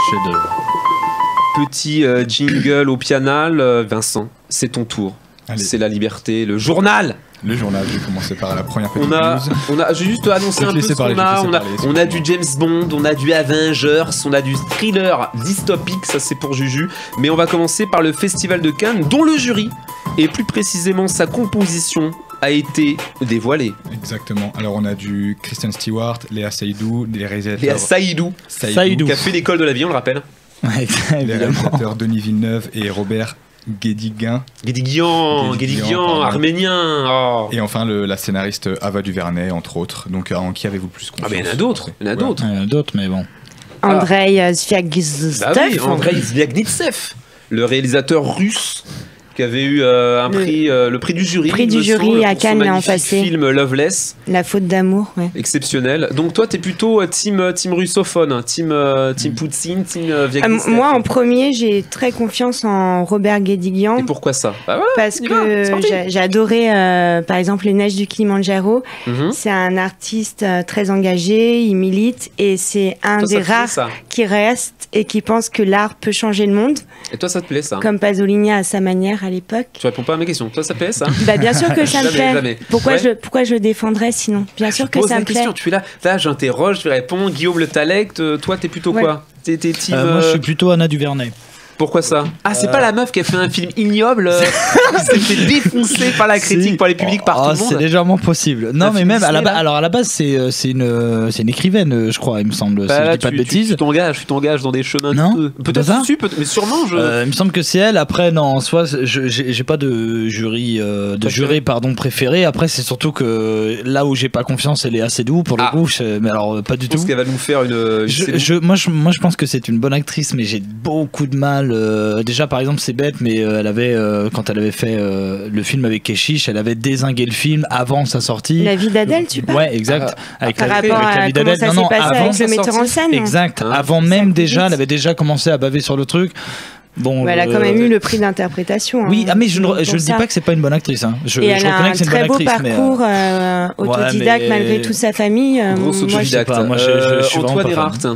chef-d'œuvre. Petit jingle au pianal. Vincent, c'est ton tour. Allez. C'est la liberté, le journal. Le journal, je vais commencer par la première petite news. J'ai juste annoncé un peu ce qu'on a. On a du James Bond, on a du Avengers, on a du thriller dystopique, ça c'est pour Juju. Mais on va commencer par le Festival de Cannes, dont le jury, et plus précisément sa composition, a été dévoilée. Exactement. Alors on a du Kristen Stewart, Léa Seydoux, les réalisateurs... Léa Seydoux, qui a fait l'école de la vie, on le rappelle. Ouais, les réalisateurs Denis Villeneuve et Robert Guédiguian, arménien. Oh. Et enfin la scénariste Ava DuVernay, entre autres. Donc en qui avez-vous plus confiance? Ah mais il y en a d'autres, Il y en a d'autres, mais bon. Andrei Zvyagintsev. Bah oui, Andrei Zvyagintsev, le réalisateur russe qui avait eu un prix, le prix du jury. Prix du jury à Cannes l'an passé. Film Loveless. La faute d'amour, ouais. Exceptionnel. Donc toi, t'es plutôt team russophone, team Poutine, team Vyagintsev. Moi, en premier, j'ai très confiance en Robert Guédiguian. Et pourquoi ça? Bah voilà, parce que j'ai adoré, par exemple, Les Neiges du Kilimandjaro. C'est un artiste très engagé, il milite, et c'est un des rares qui reste et qui pense que l'art peut changer le monde. Et toi, ça te plaît, ça? Comme Pasolini à sa manière à l'époque. Tu réponds pas à mes questions. Toi, ça plaît, ça? Bah, bien sûr que ça me plaît. Jamais. Pourquoi je le défendrais sinon? Bien sûr que ça me plaît. Tu es là, j'interroge, je réponds. Guillaume Le Tallect, toi, t'es plutôt quoi? T'es team. Moi, je suis plutôt Anna DuVernay. Pourquoi ça? Ah, c'est pas la meuf qui a fait un film ignoble qui s'est fait défoncer par la critique, par les publics, par tout le monde? C'est légèrement possible. Non, mais même à la base, c'est une écrivaine, je crois, il me semble. Si je dis pas de bêtises. Tu t'engages dans des chemins. Non, peut-être mais sûrement. Il me semble que c'est elle. Après, non, en soi, j'ai pas de juré préféré. Après, c'est surtout que là où j'ai pas confiance, elle est assez doux pour le coup. Mais alors, pas du tout. Parce qu'elle va nous faire une. Moi, je pense que c'est une bonne actrice, mais j'ai beaucoup de mal. Déjà, par exemple, c'est bête, mais elle avait quand elle avait fait le film avec Keshish, elle avait dézingué le film avant sa sortie. La vie d'Adèle, tu parles? Ouais, exact. Par rapport à comment ça s'est passé avec le metteur en scène. Exact. Avant même déjà, elle avait déjà commencé à baver sur le truc. Bon, elle a quand même eu le prix d'interprétation. Oui, mais je ne dis pas que c'est pas une bonne actrice. Je elle reconnais que c'est une bonne actrice. Elle a un très beau parcours autodidacte malgré toute sa famille. Grosse autodidacte. Moi, je suis Antoine Erhardt.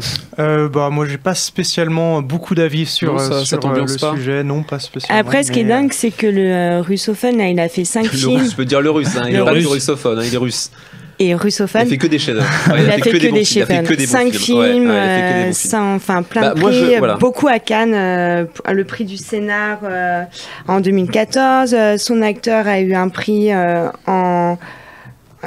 Moi, j'ai pas spécialement beaucoup d'avis sur le sujet. Non, pas spécialement. Après, ce qui est dingue, c'est que le russophone, là, il a fait 5 films. Je peux dire le russe. Il est pas du russophone, il est russe. Et russophone. Il fait que des chefs-d'œuvre. Il a fait que des chefs-d'œuvre. 5 films, plein de prix, beaucoup à Cannes, le prix du scénar en 2014. Son acteur a eu un prix en...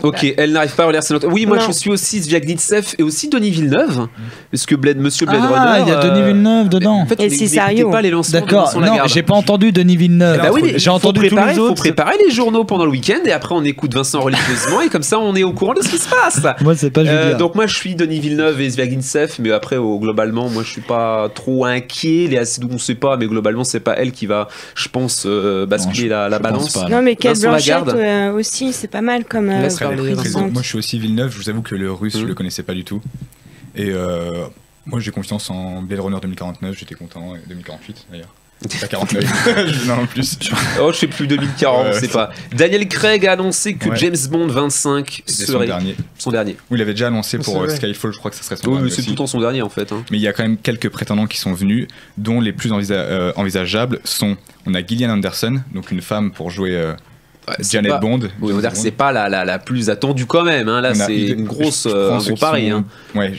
Ok, elle n'arrive pas à relire ses notes. Oui, moi je suis aussi Zvyagintsev et aussi Denis Villeneuve, parce que Monsieur Blade Runner. Il y a Denis Villeneuve dedans. En fait, et Cesario. Pas les lancements. D'accord. Non, j'ai pas entendu Denis Villeneuve. Bah oui, j'ai entendu tous les autres. Faut préparer les journaux pendant le week-end et après on écoute Vincent religieusement et comme ça on est au courant de ce qui se passe. Moi c'est pas Julien. Donc moi je suis Denis Villeneuve et Zvyagintsev, mais après globalement moi je suis pas trop inquiet. Léa Seydoux on sait pas, mais globalement c'est pas elle qui va, je pense, basculer la balance. Non mais Kate Blanchett aussi c'est pas mal comme. Je suis aussi Villeneuve, je vous avoue que le russe, je le connaissais pas du tout. Et moi j'ai confiance en Blade Runner 2049, j'étais content, et 2048 d'ailleurs. Pas 49, non en plus. Oh, je sais plus 2040, c'est pas. Daniel Craig a annoncé que James Bond 25 serait son dernier. Oui, il avait déjà annoncé pour Skyfall, je crois que ça serait son dernier. Oui, mais c'est tout le temps son dernier en fait. Mais il y a quand même quelques prétendants qui sont venus, dont les plus envisageables sont, on a Gillian Anderson, donc une femme pour jouer Janet Bond. Oui, on va dire que c'est pas la plus attendue quand même. Là, c'est une grosse gros pari.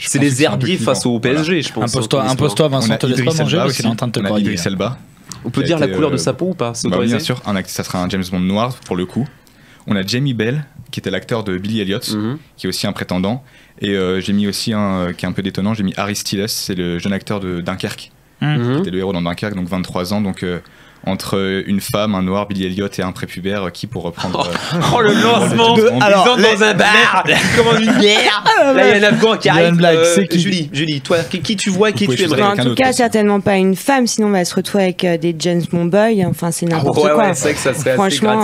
C'est les herbiers face au PSG, je pense. Impose-toi, Vincent, te laisse pas manger parce qu'il est en train de te parler. Idris Elba. On peut dire la couleur de sa peau ou pas? Bien sûr, ça sera un James Bond noir pour le coup. On a Jamie Bell, qui était l'acteur de Billy Elliot, qui est aussi un prétendant. Et j'ai mis aussi un qui est un peu détonnant, j'ai mis Harry Styles, c'est le jeune acteur de Dunkerque, qui était le héros dans Dunkerque, donc 23 ans. Donc entre une femme, un noir, Billy Elliot et un prépubère, qui pour reprendre le lancement dans un bar, qui commande une bière. Là il y a un Afghan qui arrive. Julie, toi qui tu vois, qui tu aimerais? En tout cas certainement pas une femme, sinon on va se retrouver avec des James Bond boys, enfin c'est n'importe quoi. C'est vrai que ça serait franchement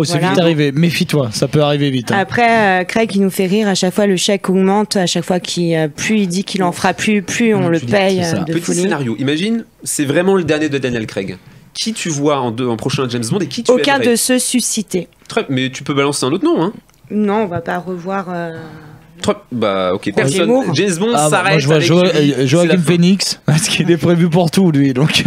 c'est vite arrivé, méfie-toi, ça peut arriver vite. Après Craig il nous fait rire, à chaque fois le chèque augmente, à chaque fois plus il dit qu'il en fera plus on le paye de folie. Petit scénario, imagine c'est vraiment le dernier de Daniel Craig. Qui tu vois en prochain James Bond et qui tu aimerais? Aucun de ceux suscités. Mais tu peux balancer un autre nom, hein? Non, on va pas revoir Bah ok, personne. James Bond s'arrête. Moi je vois Joaquin Phoenix, ce qui est prévu pour tout lui. Donc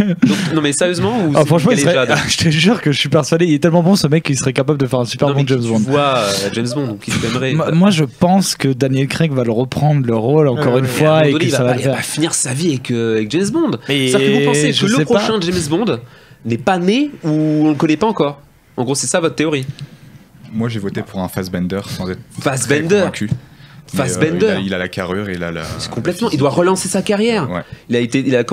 non mais sérieusement franchement, je te jure que je suis persuadé, il est tellement bon ce mec qu'il serait capable de faire un super bon James Bond. Tu vois James Bond, donc il aimerait. Moi je pense que Daniel Craig va le reprendre le rôle encore une fois et que ça va le faire. Il va finir sa vie avec James Bond. C'est-à-dire que vous pensez que le prochain James Bond n'est pas né ou on le connaît pas encore. En gros, c'est ça votre théorie. Moi j'ai voté pour un Fassbender sans être convaincu. Fassbender. Il a la carrure, il a la. Complètement. Il doit relancer sa carrière. Ouais. Il a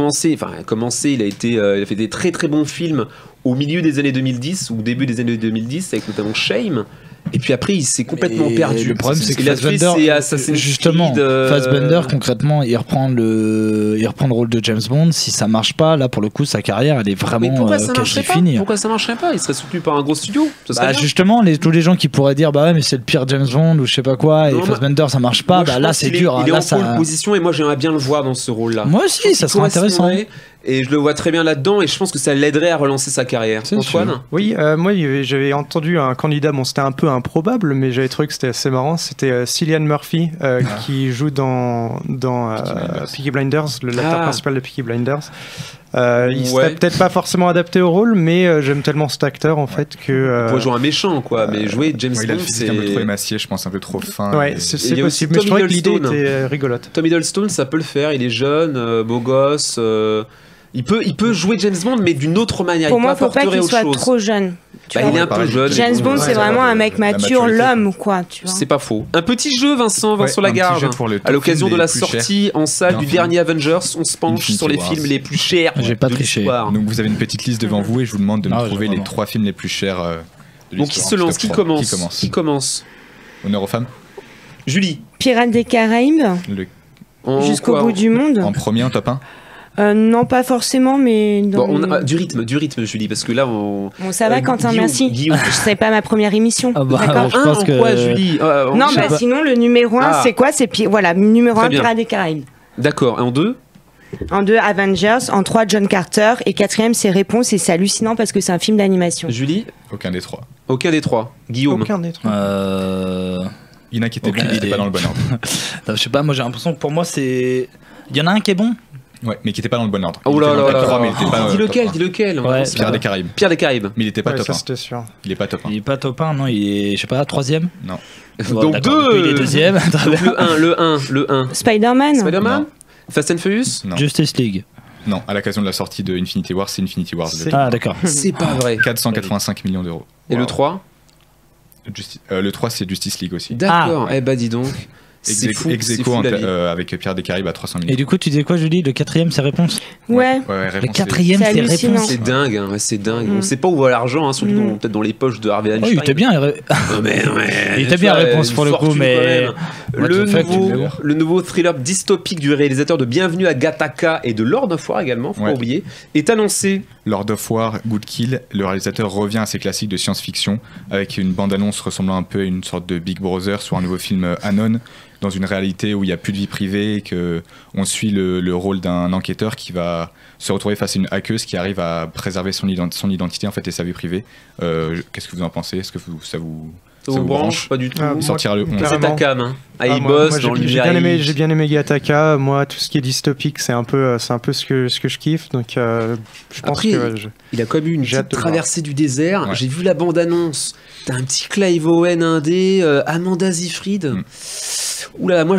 fait des très très bons films au milieu des années 2010 ou au début des années 2010 avec notamment Shame. Et puis après, il s'est complètement perdu. Le problème, c'est que Fassbender, concrètement, il reprend le rôle de James Bond. Si ça marche pas, là, pour le coup, sa carrière, elle est vraiment quasi finie. Pourquoi ça marcherait pas? Il serait soutenu par un gros studio. Justement, tous les gens qui pourraient dire, bah ouais, mais c'est le pire James Bond ou je sais pas quoi, et Fassbender, ça marche pas. Là, c'est dur. Il est en pole position et moi, j'aimerais bien le voir dans ce rôle-là. Moi aussi, ça serait intéressant. Et je le vois très bien là-dedans et je pense que ça l'aiderait à relancer sa carrière. Antoine ? Oui, moi j'avais entendu un candidat, bon c'était un peu improbable, mais j'avais trouvé que c'était assez marrant, c'était Cillian Murphy qui joue dans Peaky Blinders, l'acteur principal de Peaky Blinders. Il serait peut-être pas forcément adapté au rôle, mais j'aime tellement cet acteur en fait que. Il pourrait jouer un méchant quoi, mais jouer James Bond, il a le physique un peu trop émacié, je pense, un peu trop fin. Ouais, c'est possible, mais je trouvais que l'idée était rigolote. Tom Hiddleston, ça peut le faire, il est jeune, beau gosse. Il peut jouer James Bond, mais d'une autre manière. Pour moi, il ne faut pas qu'il soit trop jeune. Il est un peu jeune. James Bond, c'est vraiment un mec mature, l'homme, quoi. C'est pas faux. Un petit jeu, Vincent Lagarde. À l'occasion de la sortie en salle du dernier Avengers, on se penche sur les films les plus chers. J'ai pas triché. Donc vous avez une petite liste devant vous et je vous demande de me trouver les 3 films les plus chers de l'histoire. Donc qui se lance? Qui commence? Honneur aux femmes. Julie. Pirates des Caraïbes. Jusqu'au bout du monde. En premier, en top 1. Non, pas forcément, mais... on a du rythme, Julie, parce que là, on... Bon, ça va, Quentin, merci. C'est pas ma première émission. D'accord. Je pense que... quoi, Julie non, sinon, le numéro 1, c'est quoi? C'est numéro 1, Pirates des Caraïbes. D'accord, et en 2? En 2, Avengers. En 3, John Carter. Et 4e, c'est Réponse. Et c'est hallucinant parce que c'est un film d'animation. Julie? Aucun des 3. Guillaume? Aucun des 3. Il y en a qui étaient bien, il n'était pas dans le bon ordre. Je sais pas, moi j'ai l'impression que pour moi, c'est... Il y en a un qui est bon. Ouais, mais qui était pas dans le bon ordre. Oh là là. Dis lequel. Ouais, Pierre des Caraïbes. Mais il était pas top 1. C'était sûr. Il est pas top 1. Il est pas top 1, non, il est, je sais pas, 3e. Non. Donc 2. Il est 2e. Le 1. Spider-Man. Fast and Furious. Non. Justice League. Non, à l'occasion de la sortie de Infinity War, c'est Infinity War. Ah, d'accord. C'est pas vrai. 485 millions d'euros. Et le 3? Le 3, c'est Justice League aussi. D'accord. Eh bah dis donc. Ex-aequo avec Pierre des Caraïbes à 300 millions. Et du coup, tu disais quoi, Julie? Le 4e, c'est Réponse? Ouais. Le 4e, c'est Réponse. C'est dingue, c'est dingue. On sait pas où va l'argent, surtout peut-être dans les poches de Harvey Weinstein. Il était bien. Il était bien Réponse pour le coup, mais. Le nouveau thriller dystopique du réalisateur de Bienvenue à Gattaca et de Lord of War également, faut pas oublier, est annoncé. Lord of War, Good Kill, le réalisateur revient à ses classiques de science-fiction avec une bande-annonce ressemblant un peu à une sorte de Big Brother sur un nouveau film Anon, dans une réalité où il n'y a plus de vie privée et qu'on suit le rôle d'un enquêteur qui va se retrouver face à une hackeuse qui arrive à préserver son identité en fait, et sa vie privée. Qu'est-ce que vous en pensez? Est-ce que ça vous branche? Pas du tout. Il sortira le 11. C'est ta cam. Il bosse dans l'univers. J'ai bien aimé Gattaca. Moi, tout ce qui est dystopique, c'est un peu ce que je kiffe. Donc, je pense que il a quand même eu une petite traversée du désert. J'ai vu la bande-annonce. T'as un petit Clive Owen indé, Amanda Seyfried. Oula, moi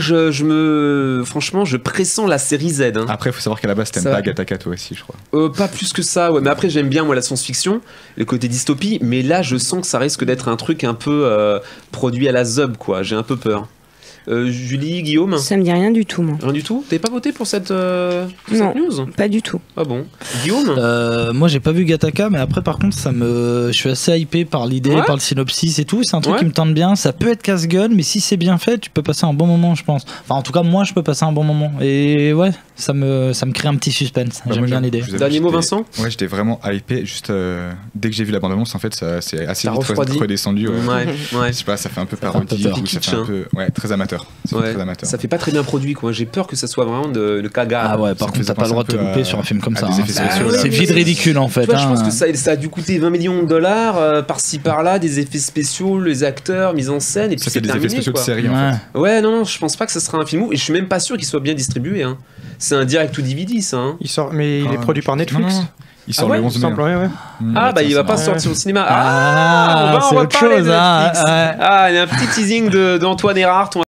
franchement, je pressens la série Z. Après, il faut savoir qu'à la base, t'aimes pas Gattaca toi aussi, je crois. Pas plus que ça, ouais. Mais après, j'aime bien moi la science-fiction, le côté dystopie. Mais là, je sens que ça risque d'être un truc un peu produit à la Zub, quoi. J'ai un peu peur. Julie, Guillaume? Ça me dit rien du tout, moi. Rien du tout? T'avais pas voté pour cette news? Pas du tout. Ah bon? Guillaume? Moi j'ai pas vu Gattaca, mais après par contre je suis assez hypé par l'idée, par le synopsis et tout. C'est un truc qui me tente bien. Ça peut être casse-gueule, mais si c'est bien fait, tu peux passer un bon moment, je pense. Enfin en tout cas moi je peux passer un bon moment. Et ouais, ça me crée un petit suspense. J'aime bien l'idée. Dernier mot, Vincent? Ouais, j'étais vraiment hypé. Juste dès que j'ai vu la bande-annonce, en fait, c'est assez vite redescendu. Ouais. Je sais pas, ça fait un peu parodie, ça fait un peu très amateur. amateur. Ça fait pas très bien produit, quoi. J'ai peur que ça soit vraiment le caga. Ah ouais, par contre, t'as pas le droit de te louper sur un film comme ça. C'est vide ridicule en fait. Je pense que ça a dû coûter 20 millions de dollars par-ci par-là, des effets spéciaux, les acteurs, mise en scène, et puis c'est terminé. Des effets spéciaux de série en fait. Ouais, non, je pense pas que ça sera un film où, et je suis même pas sûr qu'il soit bien distribué. C'est un direct to DVD, ça. Il sort, mais il est produit par Netflix. Il sort le 11 mai. Il va pas sortir au cinéma. On va autre chose. Il y a un petit teasing d'Antoine Erhardt.